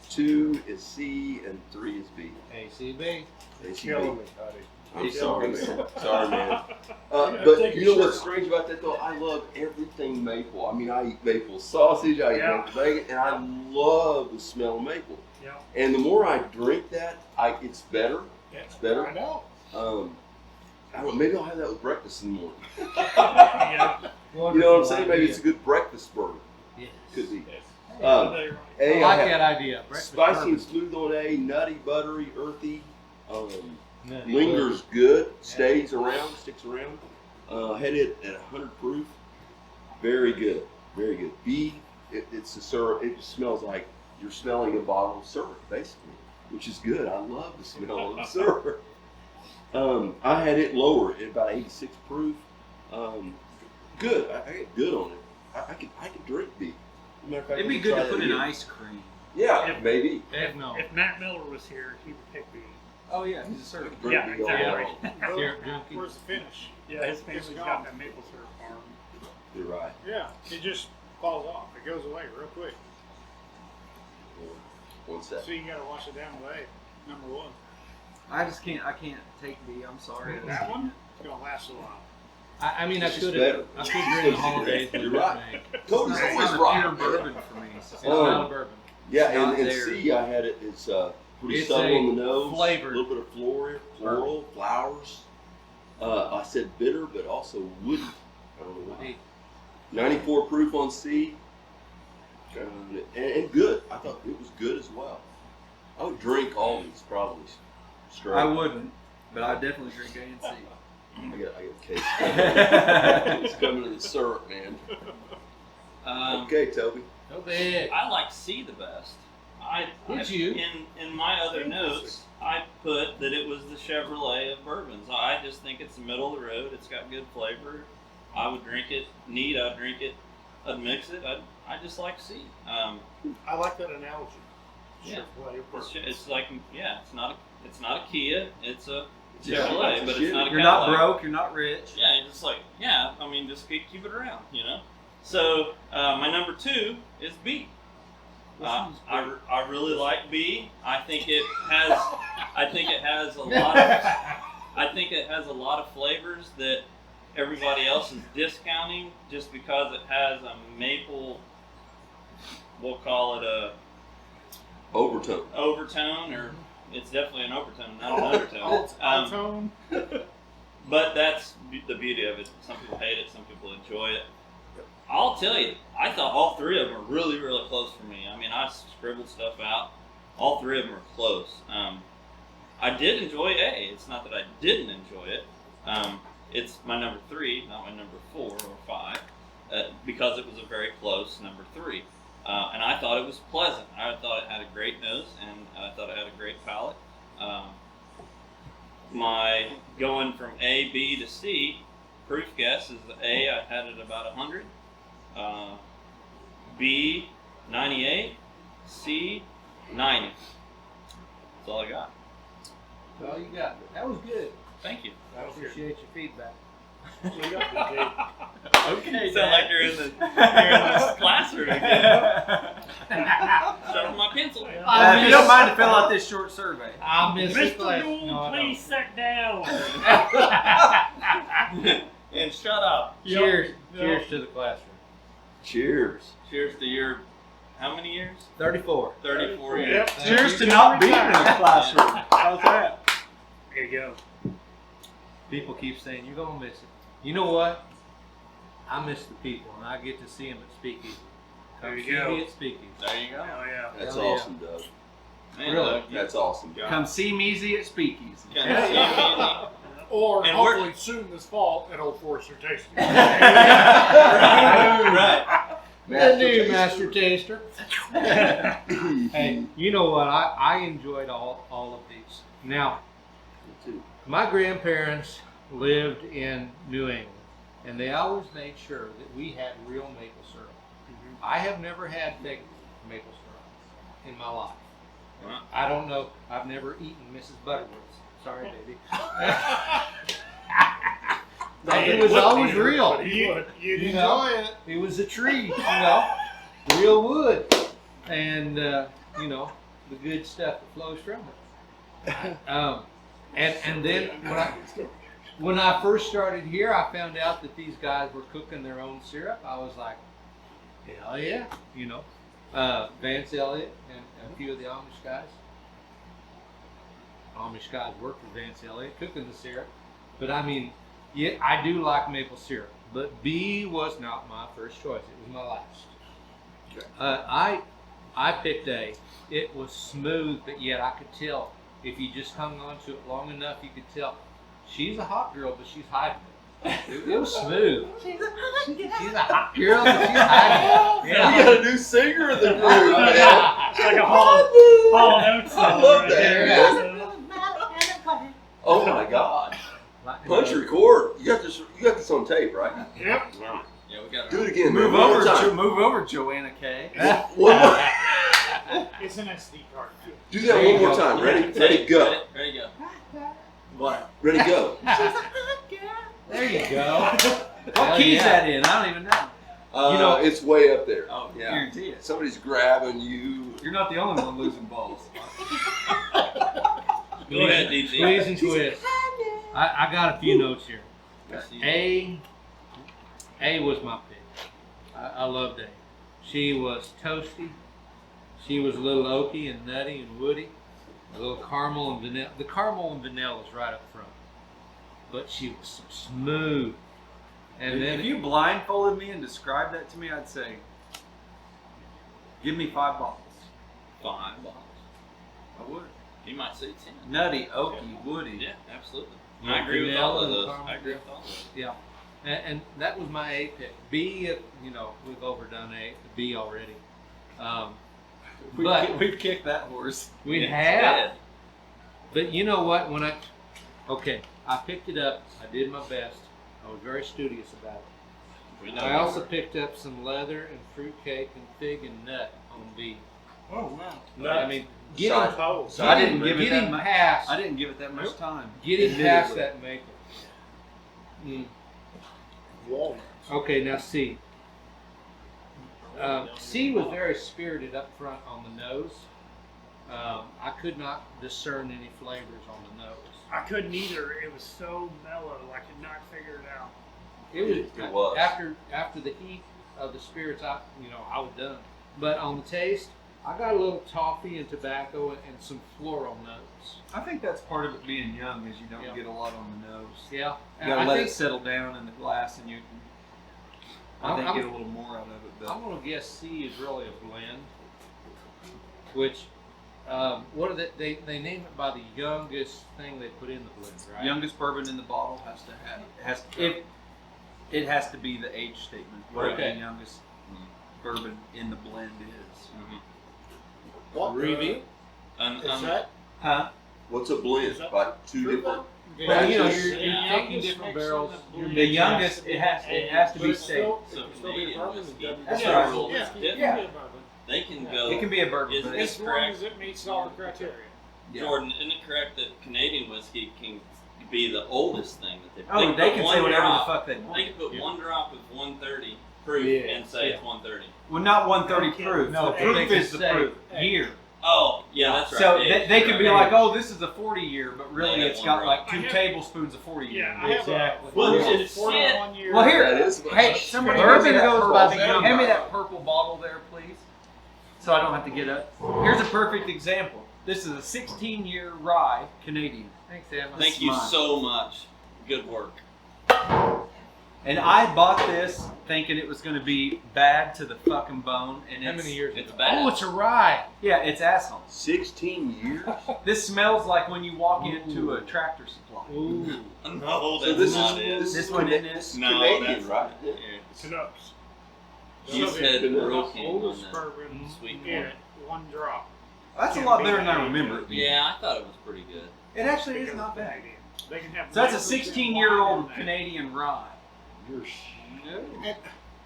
2 is C, and 3 is B. ACB. Killing me, buddy. I'm sorry, man. Sorry, man. Yeah, But take you your know what's shirt strange about that, though? I love everything maple. I mean, I eat maple sausage, I eat Yeah. maple bacon, and I love the smell of maple. Yeah. And the more I drink that, it's better. It's better. I know. I don't know. Maybe I'll have that with breakfast in the morning. Yeah. You know what I'm saying? Maybe it's a good breakfast burger. Yes. Could be. They're right. A, I like have that idea. Breakfast spicy burger. and smooth on A, nutty, buttery, earthy. Nutty Lingers good, stays around, sticks around. Had it at 100 proof. Very good, very good. B, it's the syrup. It just smells like you're smelling a bottle of syrup, basically, which is good. I love the smell of syrup. I had it lower at about 86 proof. Good. I get good on it. I could drink B. Matter of fact, It'd be we good try to put that in again. ice cream. Yeah, If- maybe. Heck no. If Matt Miller was here, he would pick B. Oh yeah, he's a syrup. Bring Yeah, me all exactly. along. Syrup junkie. Where's the finish? Yeah, his family's got that maple syrup farm. You're right. Yeah, it just falls off. It goes away real quick. One sec. So you gotta wash it down with A. Number one. I just can't. I can't take B. I'm sorry. That one, it's gonna last a while. I mean, I It's just could better. have. I could during the holidays. but You're it right. doesn't make- Cody's It's always not a right. pure bourbon for me. So It's Oh. not a bourbon. Yeah, It's not and there. C, I had it. It's pretty It's subtle a on the nose. flavored A little bit of floral, flowers. I said bitter, but also woody. I don't know why. Hey, 94 proof on C. And good. I thought it was good as well. I would drink all these probably straight. I wouldn't, but I definitely drink A and C. I got a case. It's coming to the syrup, man. Okay, Toby. Go big. I like C the best. Did you? In my other notes, I put that it was the Chevrolet of bourbons. I just think it's the middle of the road. It's got good flavor. I would drink it neat. I'd drink it. I'd mix it. I just like C. I like that analogy. Yeah. Chevrolet. It's like it's not a Kia. It's a Yeah, Chevrolet, it's a but shit. it's not a You're not Cadillac. broke. You're not rich. Yeah, you're just like, yeah, I mean, just keep it around, you know? So, my number 2 is B. I really like B. I think it has a lot of flavors that everybody else is discounting just because it has a maple, we'll call it a Overtone. overtone, or it's definitely an overtone, not an undertone. Tone. But that's the beauty of it. Some people hate it, some people enjoy it. I'll tell you, I thought all 3 of them were really, really close for me. I mean, I scribbled stuff out. All 3 of them were close. I did enjoy A. It's not that I didn't enjoy it. It's my number 3, not my number 4 or 5, because it was a very close number 3. And I thought it was pleasant. I thought it had a great nose, and I thought it had a great palate. My going from A, B to C, proof guess is A, I had it about 100. B, 98. C, 90. That's all I got. That's all you got. That was good. Thank you. I appreciate your feedback. Okay. You sound like you're in this classroom again. Sharpen my pencil. If you don't mind to fill out this short survey. I missed the Mr. class. Gould, No, I please sit down. And shut up. Cheers. Yep. Cheers to the classroom. Cheers. Cheers to your, how many years? 34. 34 years. Yep. Cheers to not being in the classroom. How's that? There you go. People keep saying, you're going to miss it. You know what? I miss the people, and I get to see them at Speakeasy. There you See go. me at Speakeasy. There you go. Oh yeah. That's Hell yeah. awesome, Doug. Man, Really? Doug, That's awesome. Come see Measy at Speakeasy. you kinda see me. Or And hopefully soon this fall at Old Forester Tasting. Right. The new master taster. Hey, you know what? I enjoyed all of these. Now, my grandparents lived in New England, and they always made sure that we had real maple syrup. I have never had fake maple syrup in my life. Wow. I don't know. I've never eaten Mrs. Butterworth's. Sorry, baby. It was always real. You'd You know? enjoy it. It was a tree, you know, real wood, and you know the good stuff that flows from it. And then when I first started here, I found out that these guys were cooking their own syrup. I was like, hell yeah, you know. Vance Elliott and a few of the Amish guys. Amish guys worked with Vance Elliott cooking the syrup, but I mean, yeah, I do like maple syrup. But B was not my first choice. It was my last. Okay. I picked A. It was smooth, but yet I could tell if you just hung on to it long enough, you could tell she's a hot girl, but she's hiding it. It was smooth. She's a hot girl, but she's hiding it. You got a new singer in the group, man. It's like a Hall Oates I song love right that. there. Oh my God. Punch record. You got this on tape, right? Yep. Yeah, we got Do it again. Move man. One over, more time. Move over, Joanna K. One more. It's an SD card. Do that one more time. Ready, go. Ready, go. What? Ready, go. There you go. What key is that in? I don't even know. You know, it's way up there. Oh, Yeah. guarantee it. Somebody's grabbing you. You're not the only one losing balls. Go ahead, DT. Squeeze and twist. I got a few notes here. A was my pick. I loved A. She was toasty. She was a little oaky and nutty and woody. A little caramel and vanilla. The caramel and vanilla is right up front. But she was so smooth. And then if you blindfolded me and described that to me, I'd say, give me 5 bottles. 5 bottles. I would. You might say 10. Nutty, oaky, woody. Yeah, absolutely. Yeah, I agree with all of vanilla those. and I agree with all of those. Yeah, and that was my A pick. B, we've overdone B already. But We've kicked that horse. we It's have. dead. But you know what? I picked it up. I did my best. I was very studious about it. We know I you also were. picked up some leather and fruitcake and fig and nut on B. Oh wow. I mean, getting, Side- Toes. I didn't give it that getting much. past, I didn't give it that much time. getting past that maple. Walnut. Okay, now C. C was very spirited up front on the nose. I could not discern any flavors on the nose. I couldn't either. It was so mellow. I could not figure it out. It was. after the heat of the spirits. I was done. But on the taste, I got a little toffee and tobacco and some floral notes. I think that's part of it being young, is you don't Yeah. get a lot on the nose. Yeah, You gotta let it settle down in the glass, and you can, I think, I'm- get a little more out of it. But I'm gonna guess C is really a blend. Which, what are they name it by the youngest thing they put in the blend, right? youngest bourbon in the bottle it has to be the age statement. Whatever Okay. the youngest bourbon in the blend is. What Reveal. is that? Huh? What's a blend? Is that Like 2 true, different. Well, you're Yeah. taking different barrels. The youngest, it has to But be it's staged. still, So it can still be a Canadian bourbon. whiskey. It doesn't- That's Yeah, right. rules Yeah. is different. Yeah. They can go. It can be a bourbon, Is but this it's As long correct? as it meets all the criteria. yeah. Jordan, isn't it correct that Canadian whiskey can be the oldest thing that Oh, they put can one say whatever drop- the fuck they want. They can put Yeah. 1 drop of 130 proof Yeah. and say it's 130. Well, not 130 proof. No, the proof they is can the say- proof year. Oh, yeah, that's right. So Age, they can right. be like, oh, this is a 40 year, but really They have it's one got drop. like 2 I have- tablespoons of 40 year. Yeah, I have Exactly. a Well, 41 it's 41 year. Well, here, That is hey, much. somebody Bourbon hand me that goes purple- by the hand young me guy. that purple bottle there, please, so I don't have to get up. Here's a perfect example. This is a 16-year rye Canadian, Thanks, Emma. Thank you Mine. so much. Good work. and I bought this thinking it was going to be bad to the fucking bone. And How it's, many years? It's ago? bad. Oh, it's a rye. Yeah, it's asshole. 16 years? This smells like when you walk into a Tractor Supply. Ooh. No, So that's this not is it. This one isn't it? This is No, Canadian, that's right? Yeah. Canucks. You said Canucks. broken on Oldest that bourbon sweet in corn. it, 1 drop. That's a Can't lot beat better than I that. remember it being. Yeah, I thought it was pretty good. It actually is Because not of bad. Canadian. They can have. So that's a 9% 16-year-old wine in that. Canadian rye. You're And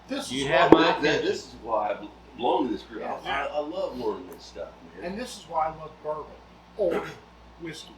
this You is have why, my This is why I belong to this group. Yeah. I love learning this stuff, man. and this is why I love bourbon. Old whiskey.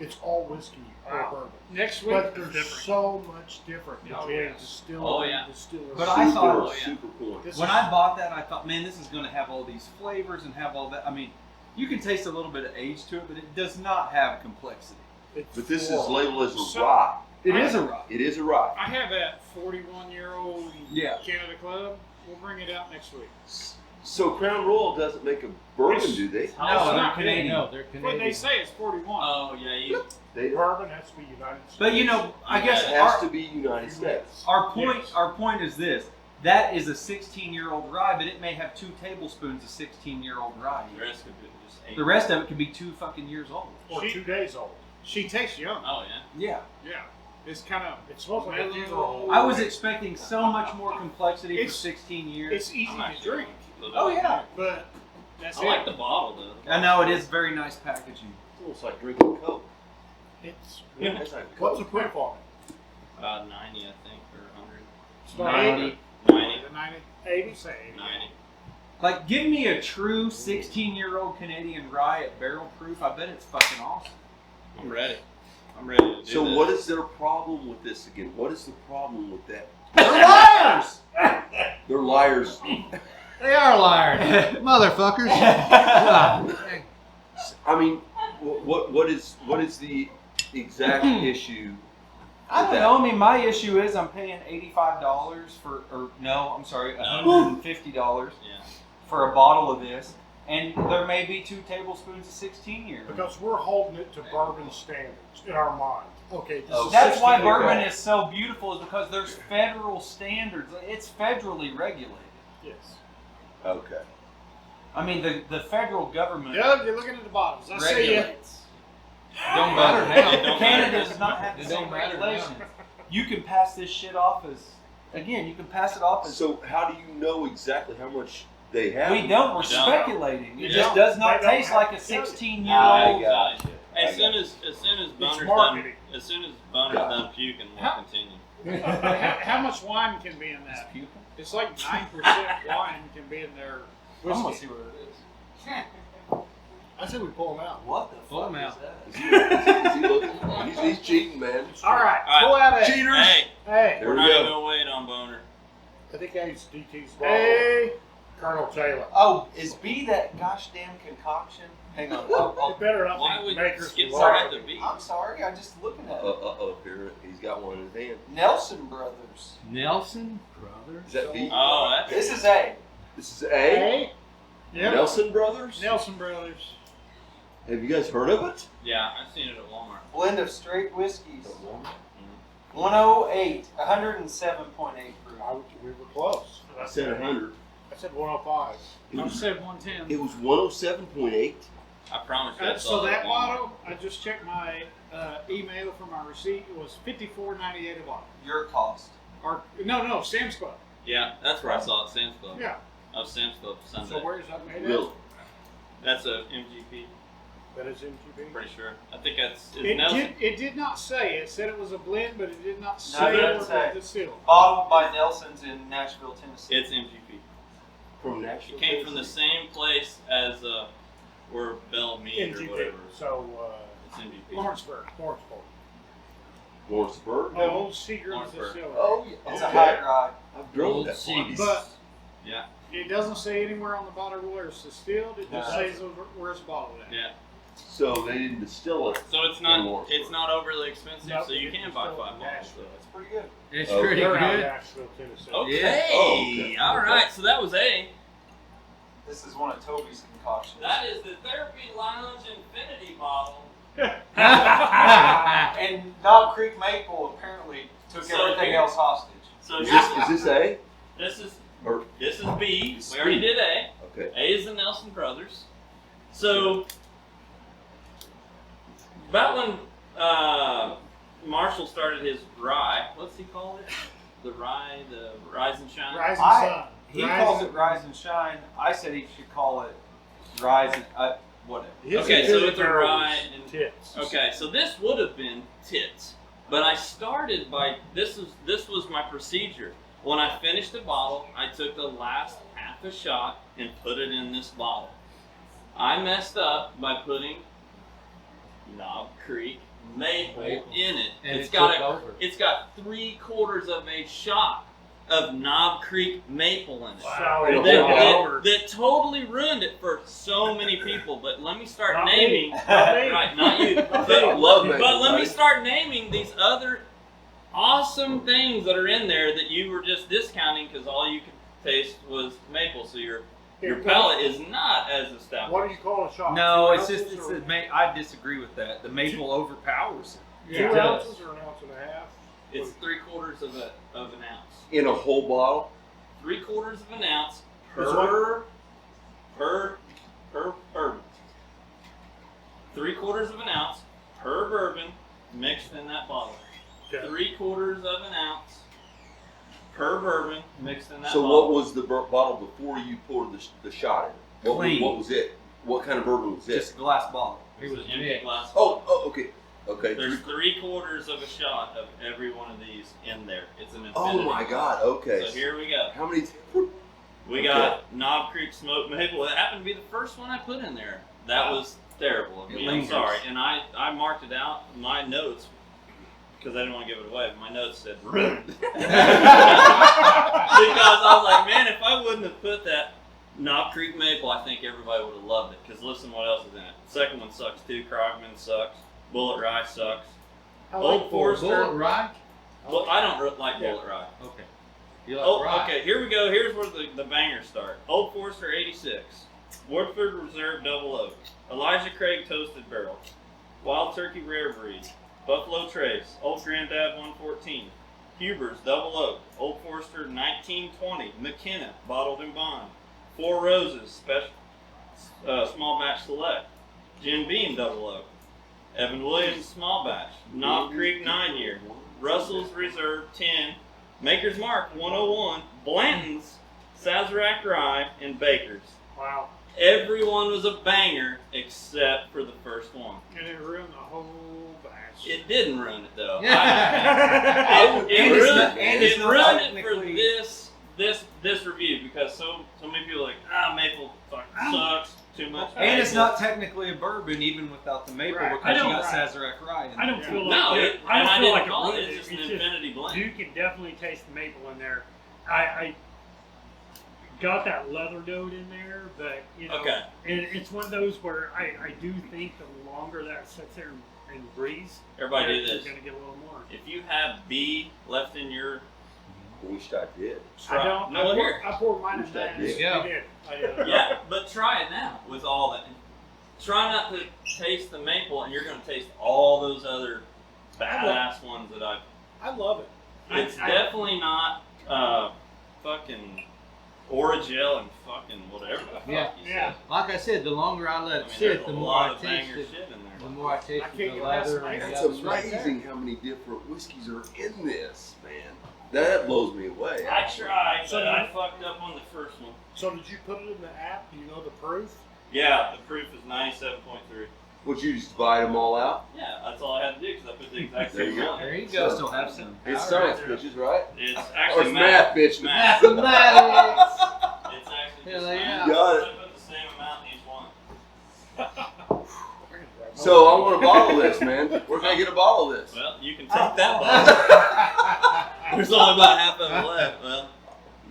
It's all whiskey or Wow. bourbon. Next week, But is there's different. so much different Oh, between yeah. distillery Oh, yeah. and distillery. But I thought- super cool. This When is- I bought that, I thought, man, this is going to have all these flavors and have all that. I mean, you can taste a little bit of age to it, but it does not have complexity. it's But this is floral. labeled as a So- rye. It is a rye. It is a rye. I have that 41-year-old Yeah. Canada Club. We'll bring it out next week. So Crown Royal doesn't make a bourbon, do they? No, they're not Canadian. No, they're What Canadian. they say is 41. Oh, yeah, you. They it Bourbon has to be United States. But you know, I guess has to be United States. our point Yes. our point is this: that is a 16-year-old rye, but it may have 2 tablespoons of 16-year-old rye. The rest of it just ain't. The rest of it could be 2 fucking years old. or She- 2 days old. She tastes young. Oh, yeah. Yeah. Yeah. It's kind of. It smells like a mellow. I was expecting so much more complexity for It's- 16 years. It's easy I'm to actually drink, a little Oh bit- yeah. but that's I it. like the bottle, though. I know it is very nice packaging. It's almost like drinking Coke. It's It's like what's the Coke. proof on it? About 90, I think, or 100. It's not 90. 90. The 90, 80? say 80. 90. Like, give me a true 16-year-old Canadian rye at barrel proof. I bet it's fucking awesome. I'm ready. I'm ready to do So this. what is their problem with this again? What is the problem with that? They're liars! They're liars. They are liars, motherfuckers. God. I mean, what is the exact issue? I with don't that? know. I mean, my issue is I'm paying $85 for, or no, I'm sorry, $150 Yeah. for a bottle of this, and there may be 2 tablespoons of 16 years. Because we're holding it to bourbon standards in our mind. Okay, this is That's why 16 year bourbon old. is so beautiful, is because there's federal standards. It's federally regulated. Yes. Okay. I mean, the federal government Doug, you're looking at the bottles. I see you. regulates. Don't matter now. It don't Canada matter. does not have the It same don't matter regulations. You can pass this shit off as, again, you can pass it off as. So how do you know exactly how much they have? We don't. We're We don't. speculating. We It just don't. does not They don't taste have like a to tell you. 16-year-old. I got you. As soon as Boner's done, marketing. as soon as Boner's Got done puking, we'll How- continue. How much wine can be in that? It's like 9% wine can be in their I'm gonna whiskey. see what it is. I say we pull them out. What the Pull fuck 'em is out. that? Is he looking? He's cheating, man. All right, All right. pull out a. Cheaters. Hey, Hey, There we're we not go. even gonna wait on Boner. I think it's DT's ball. hey. Colonel Taylor. Oh, is B that gosh damn concoction? Hang on. It better not Why be would makers. skip of right law. to B? I'm sorry. I'm just looking at it. Oh, here he's got one in his hand. Nelson Brothers. Nelson Brothers. Is that B? Oh, that's This is A. This is A. Hey. Yep. Nelson Brothers. Nelson Brothers. Have you guys heard of it? yeah. I've seen it at Walmart. Blend of straight whiskeys. 108, 107.8 proof. We were close. I said 100. I said 105. It I was, said 110. it was 107.8. I promise you. I So saw it that at Walmart. bottle, I just checked my email for my receipt. It was $54.98 a bottle. Your cost. Or no, Sam's Club. Yeah, that's where I saw it. Sam's Club. Yeah. I was Sam's Club Sunday. So where is that made Really? at? That's a MGP. That is MGB. Pretty sure. I think that's is It Nelson. did not say. It said it was a blend, but it did not it say didn't it was say. distilled. Bottled by Nelson's in Nashville, Tennessee. It's MGP. From Nashville. It came from the same place as where Bell Mead or MGB. whatever. So, It's MGP. Lawrenceburg. Lawrenceburg. Lawrenceburg. The old Seagram's Lawrenceburg. distillery. Oh, yeah. It's okay. a high rye. I've drove Old that Seagues. place. But Yeah. it doesn't say anywhere on the bottle where it's distilled. It just No. says where it's bottled at. Yeah. So they didn't distill it. So it's In not Lawrenceburg. overly expensive, No, so you it can was buy still 5 in bottles. Nashville. It's pretty good. It's Okay. pretty They're out of good. Nashville, Tennessee. Okay. Yeah. Oh, okay. All right. So that was A. This is one of Toby's concoctions. That is the Therapy Lounge Infinity bottle. And Knob Creek Maple apparently took So everything here- else hostage. So Is here's this A? this is Or this is B. It's We already B. did A. okay. A is the Nelson Brothers. So, about when Marshall started his rye, what's he call it? The Rise and Shine? Rising I- Sun. He Rising- calls it Rise and Shine. I said he should call it Rise and whatever. His Okay, so Infinity it's a Barrel rye is and- tits. Okay, so this would have been tits, but I started by this was my procedure. When I finished a bottle, I took the last half a shot and put it in this bottle. I messed up by putting Knob Creek Maple in it. And It's it got took over. it's got 3/4 of a shot of Knob Creek Maple in it. Wow. It'll That, take it that- over. that totally ruined it for so many people. But let me start Not naming. me. Not me. Right, not you. But, I love but maple, let me buddy. start naming these other awesome things that are in there that you were just discounting because all you could taste was maple. So your palate is not as established. What do you call a shot? No, 2 it's just ounces it's or- I disagree with that. The maple overpowers it. Two It does. ounces or an ounce and a half? It's 3/4 of an ounce. In a whole bottle. 3/4 of an ounce Is per bourbon. 3/4 of an ounce per bourbon mixed in that bottle. Okay. 3/4 of an ounce per bourbon mixed in that So bottle. what was the bottle before you poured the shot in? Clean. What was it? What kind of bourbon was it? Just a glass bottle. It was an empty mixed. glass. Oh, okay. Okay. There's 3/4 of a shot of every one of these in there. It's an Oh infinity. my God. Okay. So here we go. How many? We got Knob Creek Smoked Maple. It happened to be the first one I put in there. That was terrible of It me. I'm lingers. sorry. And I marked it out in my notes because I didn't want to give it away. But my notes said ruined. Because I was like, man, if I wouldn't have put that Knob Creek Maple, I think everybody would have loved it. Because listen what else is in it. The second one sucks too. Krogman sucks. Bullet Rye sucks. I Old like Forester. Bullet Rye? Well, I don't like Yeah. Bullet Rye. Okay. You like Oh, rye? okay. Here we go. Here's where the bangers start. Old Forester 86, Woodford Reserve Double Oak, Elijah Craig Toasted Barrel, Wild Turkey Rare Breed, Buffalo Trace, Old Granddad 114, Huber's Double Oak, Old Forester 1920, McKenna Bottled in Bond, Four Roses Special Small Batch Select, Jim Beam Double Oak, Evan Williams Small Batch, Knob Creek 9 Year, Russell's Reserve 10, Maker's Mark 101, Blanton's, Sazerac Rye, and Baker's. Wow. Everyone was a banger except for the first one. And it ruined the whole batch. It didn't ruin it though. Yeah. It And it's ruined, not- and it's it not ruined it for technically- this review because so many people are like, maple fucking sucks, too much. And it's maple." not technically a bourbon even without the maple Right. because I you don't- got Sazerac Rye in I don't there. feel like No, it, I I don't feel didn't like it call it. ruined It's it. just an It's just infinity blend. you can definitely taste the maple in there. I got that leather note in there, but you know, Okay. and it's one of those where I do think the longer that sits there and breathes, Everybody do you're this. gonna get a little more. If you have B left in your I wish I did. I don't. No, I, here. I poured mine in Who's that. that dick? Yeah. I did. I did. Yeah, but try it now with all that. Try not to taste the maple, and you're going to taste all those other badass ones that I've. I love it. It's I- definitely not fucking Origel and fucking whatever the fuck Yeah. you Yeah. said. Like I said, the longer I let I it mean, sit, there's the a more lot I of banger tasted. shit in there. The more I tasted can't the get leather past and that. That's the other right stuff. amazing how many different whiskeys are in this, man. That blows me away. I tried, So but I you- fucked up on the first one. So did you put it in the app? Do you know the proof? Yeah, the proof is 97.3. Would you just divide them all out? Yeah, that's all I had to do because I put the exact There same you go. one. There you I go. still have some. It's All science, right. bitches, right? It's Or actually it's math, bitch. Math. Mathematics. It's actually Hell just yeah. math. Got it. I put the same amount in each one. So I want a bottle of this, man. Where can I get a bottle of this? Well, you can take that bottle. There's only about half of it left. Well,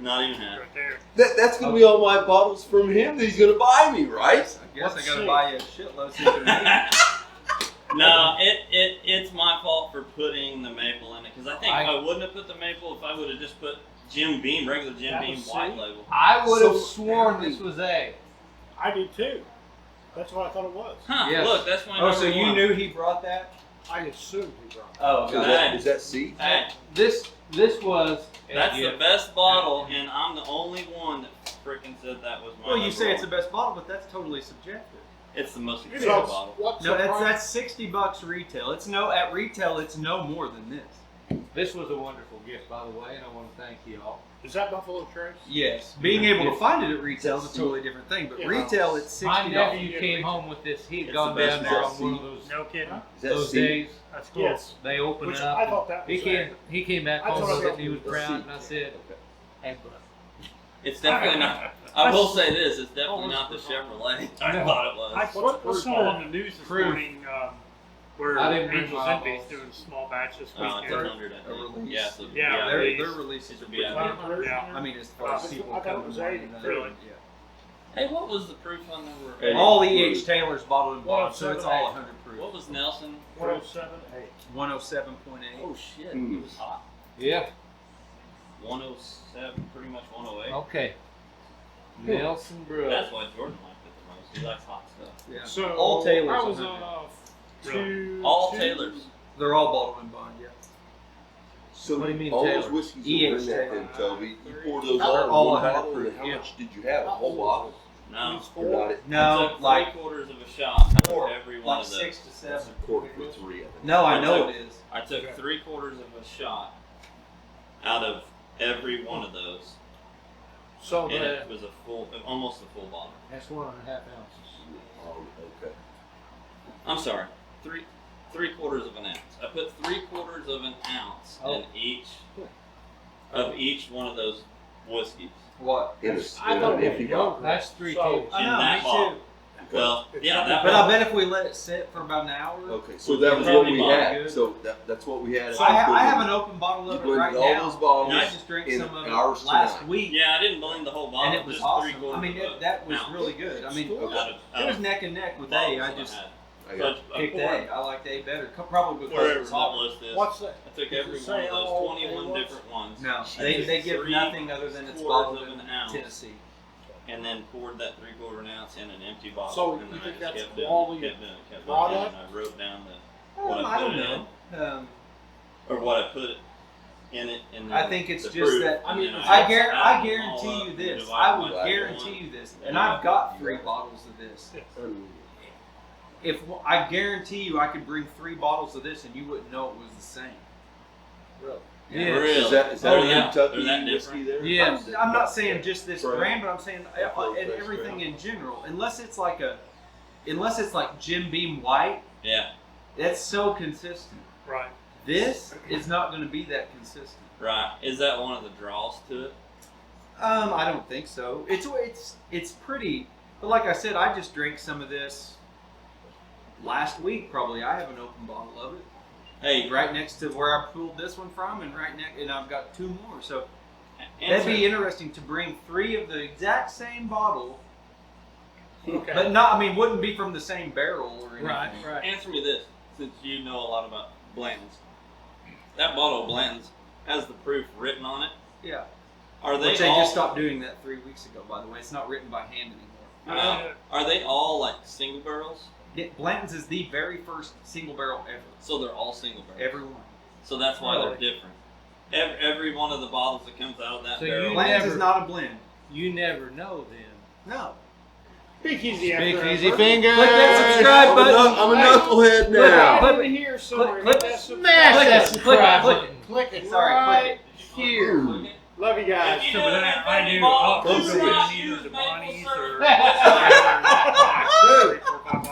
not even half. Right there. That's gonna be all my bottles from him that he's gonna buy me, right? I guess Let's I gotta see. buy you a shitload so you can make No, it's my fault for putting the maple in it because I think I- if I wouldn't have put the maple, if I would have just put Jim Beam, regular Jim That Beam was white sweet. label. I would have So- sworn this was A. I did too. That's what I thought it was. Huh? Yes. Look, that's my Oh, number so you one. knew he brought that? I assumed he brought it. Oh, So God. is that C? Hey, This was. that's yeah. the best bottle, and I'm the only one that freaking said that was my. Well, you number say it's the one. best bottle, but that's totally subjective. It's the most So, expensive bottle. what's No, the that's price? $60 retail. It's no at retail. It's no more than this. This was a wonderful gift, by the way, and I want to thank you all. Is that Buffalo Trace? Yes, being able to find it at retail is a totally different thing. But Yeah. retail, it's My $60. nephew came home with this. He had It's gone the down best there on bottle. one of those No kidding. Is that those C? days. That's cool. Yes. They opened Which it up. I thought that was He came back I home thought with I it and he was thought it was proud. C. And I said, "Hey, bud." It's definitely not. I will say this: it's Oh, definitely it's not the for- Chevrolet I No. thought it was. I What's saw on the news this Proof. morning where I didn't bring Angels my Envy's eyeballs. doing small batch this Oh, it's weekend. 100. I A think. release. Yeah, so Yeah, Their release. releases are It's a pretty BIB. good. Yeah. I mean, as far as I people thought it coming was in 80. and Really? Yeah. Hey, what was the proof on number? Hey. All E.H. Taylor's bottled and bond, so 107.8. it's all 100 proof. What was Nelson? 107.8. 107.8. Oh shit, Mm. it was hot. Yeah. 107, pretty much 108. Okay. Nelson Brooks. That's why Jordan liked it the most. He likes hot stuff. Yeah. So all Taylor's. I was 100. two. All two- Taylors. They're all bottled and bond. Yeah. So What do you mean, all Taylor? those whiskeys E.H. that were in that Taylor. then, Toby, you poured those They're all in all one 100 bottle, and how yeah. much did you have? A whole bottle? No. Or not? It? I No, took like 3/4 of a shot out Four. of every one like of those. 6 to That's 7. a quart for 3, I think. No, I I know took- it is. I took 3/4 of a shot out of every one of those, So and the it was almost a full bottle. That's 1.5 ounces. Oh, okay. I'm sorry, 3/4 of an ounce. I put 3/4 of an ounce Oh. in each of each one of those whiskeys What? In, I in thought an it empty was bottle. younger. That's 3 So- tables. I in know, that me bottle. too. Well, It's yeah, not- that But I bottle. bet if we let it sit for about an hour. Okay, so that was Probably what we had. good. So that's what we had. I have an open bottle of it You right blended now. all those bottles and I just drank in some of ours it last tonight. week, Yeah, I didn't blend the whole bottle. and it was just awesome. 3/4 I mean, of that was ounce. really good. I mean, It's Out of- it was neck and neck with A. bottles I that just had. I So got I picked poured A. I liked A better, probably because wherever it's that hotter. list is. What's that? I took Does it every say one of all those 21 ones? different ones. No, I they took give 3 nothing other than it's quarters bottled of in an ounce. Tennessee. And then poured that 3/4 ounce in an empty bottle. So and you then think I that's just kept doing quality it, kept doing it, kept product? doing it. And I wrote down what I I put don't it know. in, or what I put in it. And I then think it's the just proof, that- and then I added them all guarantee up you and this. divided I my would Black guarantee one. you this, and I've got 3 bottles of this. If I guarantee you, I could bring 3 bottles of this, and you wouldn't know it was the same. Really? Yeah. Really? Is that Oh, a yeah. Kentucky They're that whiskey there? Yeah. I'm not saying just this Right. brand, but I'm saying Buffalo and Trace everything brand. in general. Unless it's like Jim Beam White, Yeah, that's so consistent. Right. This is not going to be that consistent. right. Is that one of the draws to it? I don't think so. It's pretty. But like I said, I just drank some of this last week. Probably I have an open bottle of it Hey, right next to where I pulled this one from, and and I've got 2 more. So answer, that'd be interesting to bring 3 of the exact same bottle, Okay. but not. I mean, wouldn't be from the same barrel or anything. Right. answer me this, since you know a lot about Blanton's. That bottle of Blanton's has the proof written on it. Yeah. Are they Which they all? just stopped doing that 3 weeks ago. By the way, it's not written by hand anymore. Are they all like single barrels? Blanton's is the very first single barrel ever. So they're all single barrels. Every one. So that's why Really? they're different. Every one of the bottles that comes out of that So barrel. you Blanton's never- is not a blend. You never know then. No. Big easy after Big effort. easy finger. Click that subscribe I'm button. I'm a knucklehead now. Right over here somewhere. click- Hit that Smash subscribe. that subscribe click button. Click it. Sorry, right click here. Love you guys. If you So do with an that, I infinity do bottle, up do to not either use the maple Bonnie's syrup. or